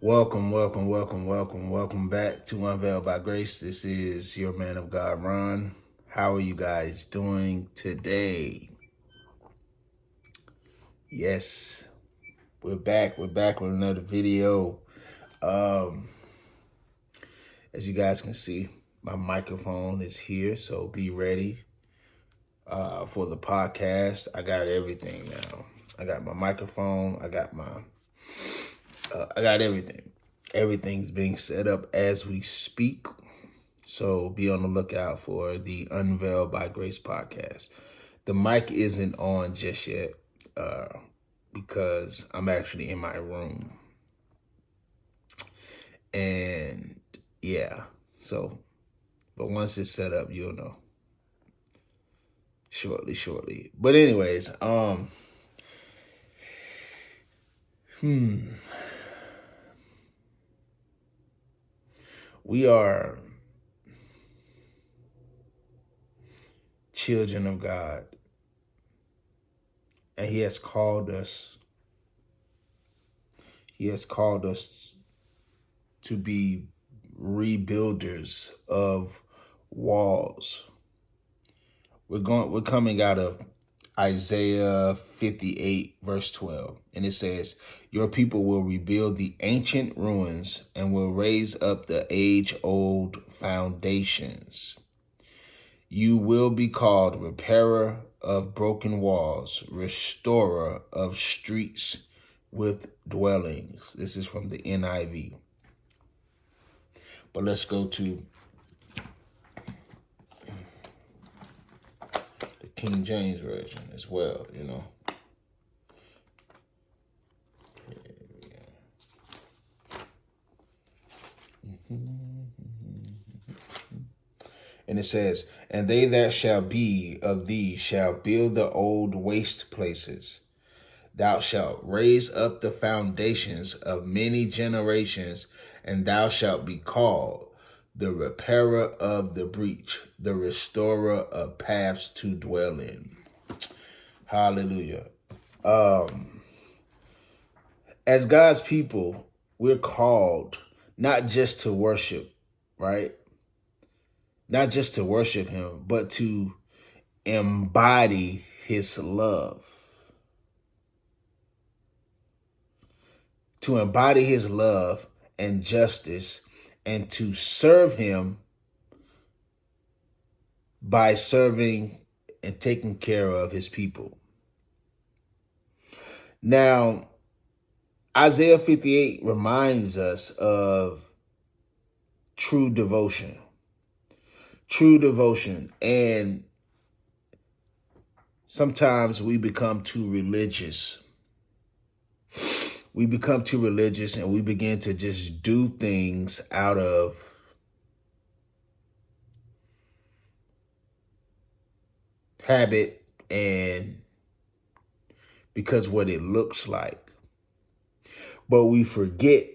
Welcome back to Unveiled by Grace. This is your man of God, Ron. How are you guys doing today? Yes, we're back with another video. As you guys can see, my microphone is here, so be ready for the podcast. I got everything now. I got my microphone. I got everything. Everything's being set up as we speak. So be on the lookout for the Unveiled by Grace podcast. The mic isn't on just yet because I'm actually in my room. And yeah, but once it's set up, you'll know shortly. But anyways, we are children of God, and He has called us. He has called us to be rebuilders of walls. We're coming out of Isaiah 58, verse 12. And it says, your people will rebuild the ancient ruins and will raise up the age-old foundations. You will be called repairer of broken walls, restorer of streets with dwellings. This is from the NIV. But let's go to the King James Version as well, And it says, and they that shall be of thee shall build the old waste places. Thou shalt raise up the foundations of many generations, and thou shalt be called the repairer of the breach, the restorer of paths to dwell in. Hallelujah. As God's people, we're called not just to worship, right? Not just to worship Him, but to embody His love. To embody His love and justice, and to serve Him by serving and taking care of His people. Now, Isaiah 58 reminds us of true devotion. True devotion. And sometimes we become too religious. We become too religious and we begin to just do things out of habit and because what it looks like. But we forget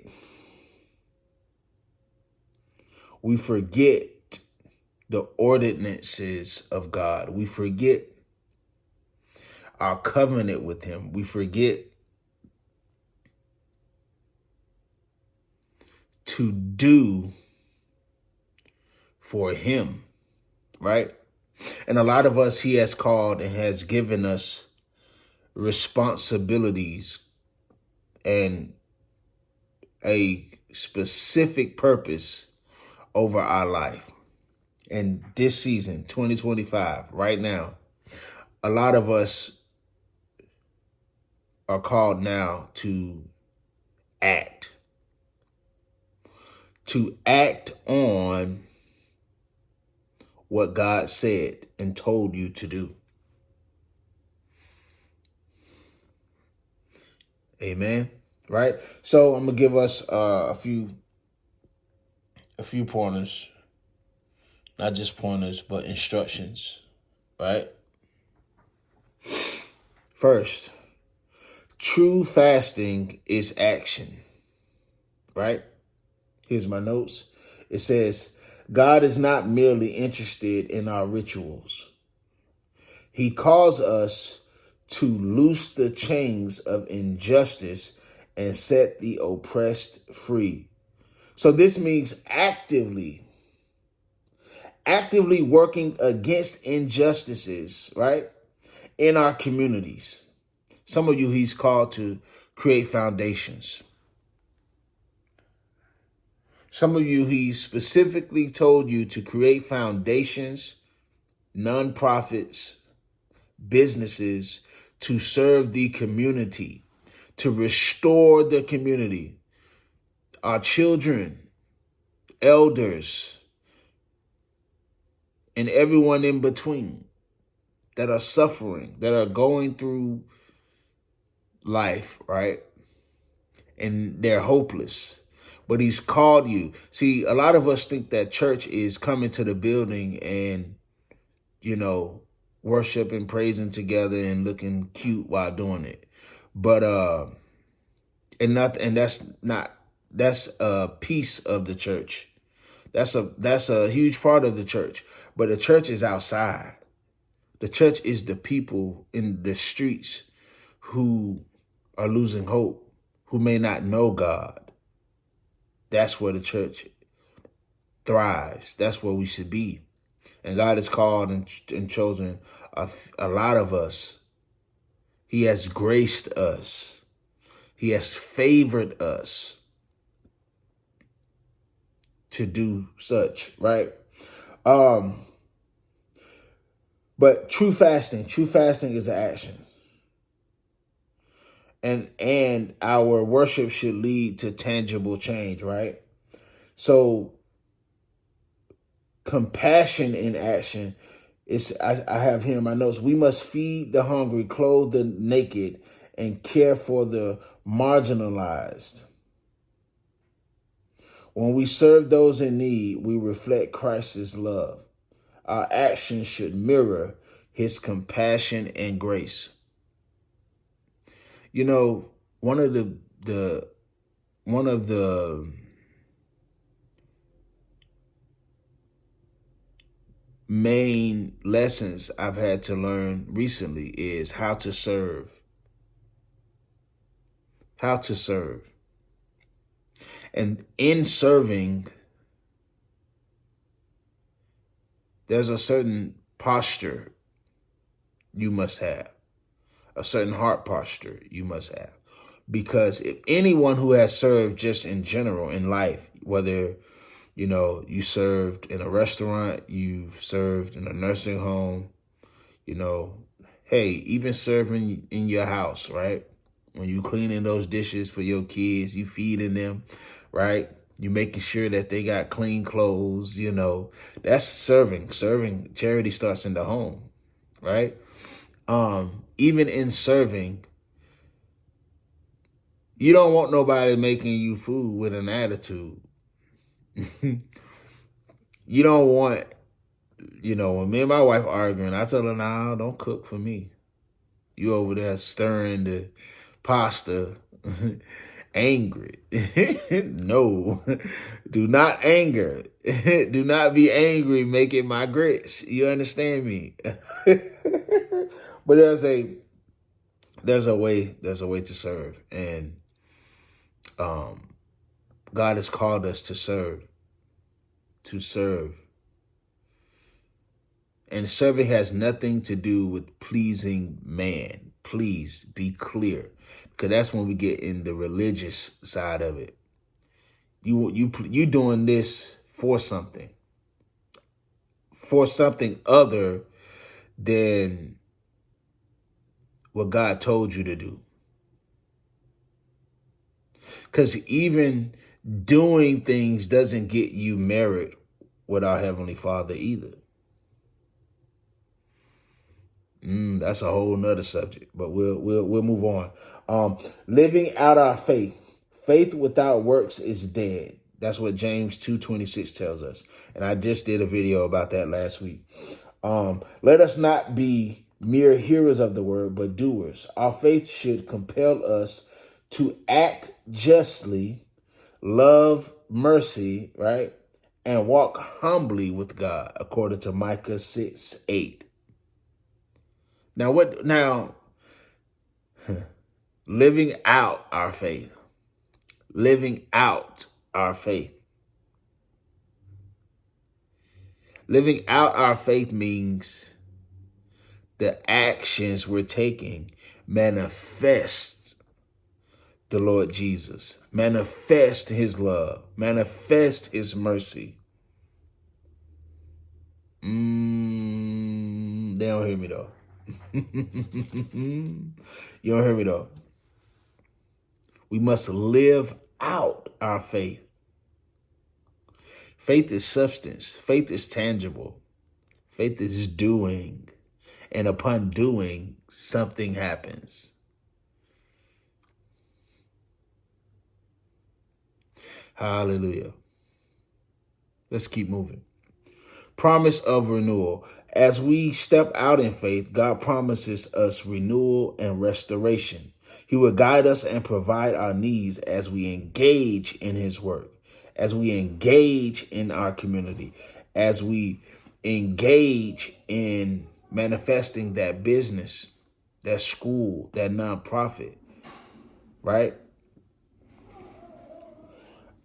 the ordinances of God. We forget our covenant with Him. We forget to do for Him, right? And a lot of us He has called and has given us responsibilities and a specific purpose over our life. And this season, 2025, right now, a lot of us are called now to act. To act on what God said and told you to do. Amen. Right? So I'm going to give us a few pointers. Not just pointers, but instructions. Right? First, true fasting is action. Right? Here's my notes. It says, God is not merely interested in our rituals. He calls us to loose the chains of injustice and set the oppressed free. So this means actively working against injustices, right, in our communities. Some of you, he's called to create foundations. Some of you, he specifically told you to create foundations, nonprofits, businesses to serve the community, to restore the community, our children, elders, and everyone in between that are suffering, that are going through life, right? And they're hopeless. But he's called you. See, a lot of us think that church is coming to the building and, worship and praising together and looking cute while doing it. But that's a piece of the church. That's a huge part of the church. But the church is outside. The church is the people in the streets who are losing hope, who may not know God. That's where the church thrives. That's where we should be. And God has called and chosen a lot of us. He has graced us. He has favored us to do such, right? But true fasting is an action. And our worship should lead to tangible change, right? So compassion in action is, I have here in my notes, we must feed the hungry, clothe the naked, and care for the marginalized. When we serve those in need, we reflect Christ's love. Our actions should mirror his compassion and grace. One of the main lessons I've had to learn recently is how to serve. How to serve. And in serving, there's a certain posture you must have, a certain heart posture you must have. Because if anyone who has served just in general in life, whether, you served in a restaurant, you've served in a nursing home, hey, even serving in your house, right? When you cleaning those dishes for your kids, you feeding them, right? You making sure that they got clean clothes, that's serving. Serving, charity starts in the home, right? Even in serving, you don't want nobody making you food with an attitude. You don't want, when me and my wife arguing, I tell her, nah, don't cook for me. You over there stirring the pasta, angry. No, do not anger. Do not be angry making my grits. You understand me? But there's a way to serve. And God has called us to serve. And serving has nothing to do with pleasing man. Please be clear, because that's when we get in the religious side of it. You doing this for something other than what God told you to do. Because even doing things doesn't get you merit with our Heavenly Father either. That's a whole nother subject, but we'll move on. Living out our faith. Faith without works is dead. That's what James 2:26 tells us. And I just did a video about that last week. Let us not be mere hearers of the word, but doers. Our faith should compel us to act justly, love mercy, right? And walk humbly with God, according to Micah 6:8. Now, living out our faith. living out our faith. Living out our faith means the actions we're taking manifest the Lord Jesus, manifest his love, manifest his mercy. They don't hear me though. You don't hear me though. We must live out our faith. Faith is substance. Faith is tangible. Faith is doing. And upon doing, something happens. Hallelujah. Let's keep moving. Promise of renewal. As we step out in faith, God promises us renewal and restoration. He will guide us and provide our needs as we engage in his work, as we engage in our community, as we engage in manifesting that business, that school, that nonprofit, right?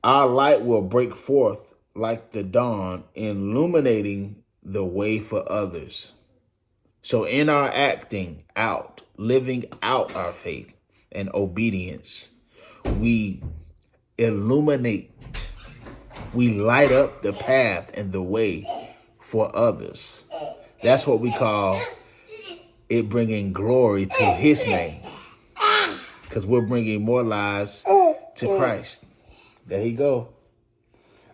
Our light will break forth like the dawn, illuminating the way for others. So in our acting out, living out our faith and obedience, we illuminate, we light up the path and the way for others. That's what we call it, bringing glory to his name, because we're bringing more lives to Christ. There you go.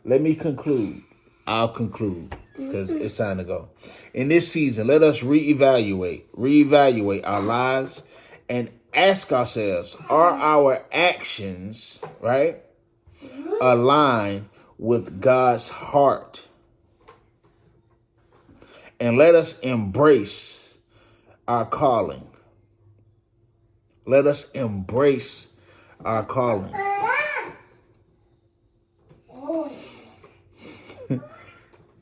Let me conclude. I'll conclude because it's time to go. In this season, let us reevaluate our lives and ask ourselves, are our actions, right, aligned with God's heart? And let us embrace our calling. Let us embrace our calling.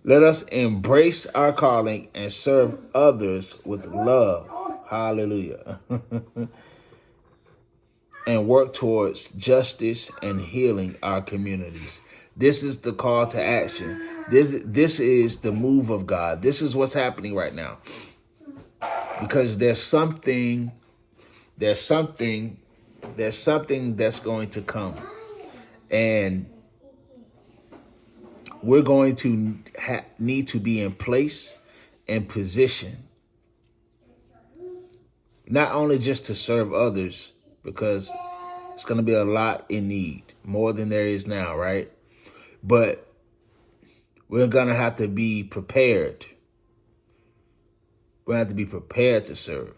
Let us embrace our calling and serve others with love. Hallelujah. And work towards justice and healing our communities. This is the call to action. This is the move of God. This is what's happening right now. Because there's something that's going to come. And we're going to need to be in place and position, not only just to serve others, because it's going to be a lot in need, more than there is now, right? But we're going to have to be prepared. We have to be prepared to serve.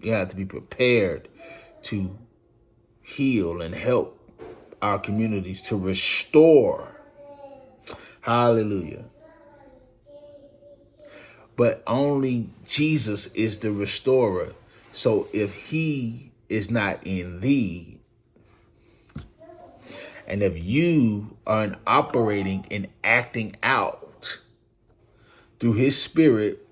You have to be prepared to heal and help our communities, to restore. Hallelujah. But only Jesus is the restorer. So if he is not in thee, and if you aren't operating and acting out through his spirit,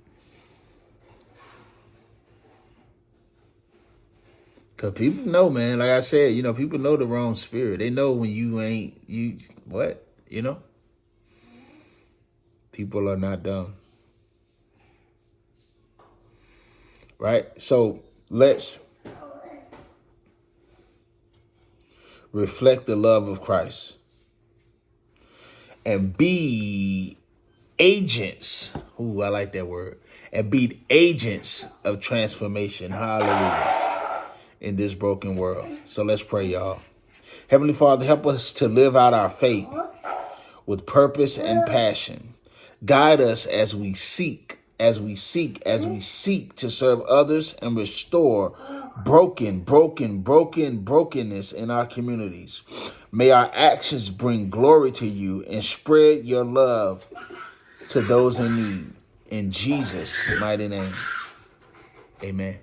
because people know, man, like I said, people know the wrong spirit. They know when what? People are not dumb. Right? So let's reflect the love of Christ and be agents. Ooh, I like that word. And be agents of transformation. Hallelujah. In this broken world. So let's pray, y'all. Heavenly Father, help us to live out our faith with purpose and passion. Guide us as we seek to serve others and restore brokenness in our communities. May our actions bring glory to you and spread your love to those in need. In Jesus' mighty name. Amen.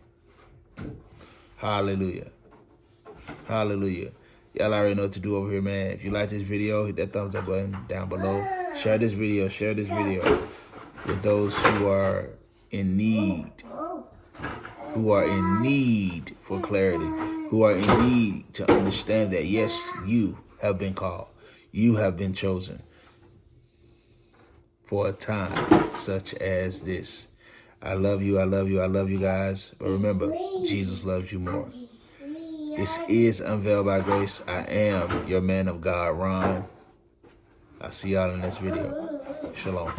Hallelujah. Hallelujah. Y'all already know what to do over here, man. If you like this video, hit that thumbs up button down below. Share this video with those who are in need for clarity. who are in need to understand that, yes, you have been called. You have been chosen for a time such as this. I love you. I love you. I love you guys. But remember, Jesus loves you more. This is Unveiled by Grace. I am your man of God, Ron. I'll see y'all in this video. Shalom.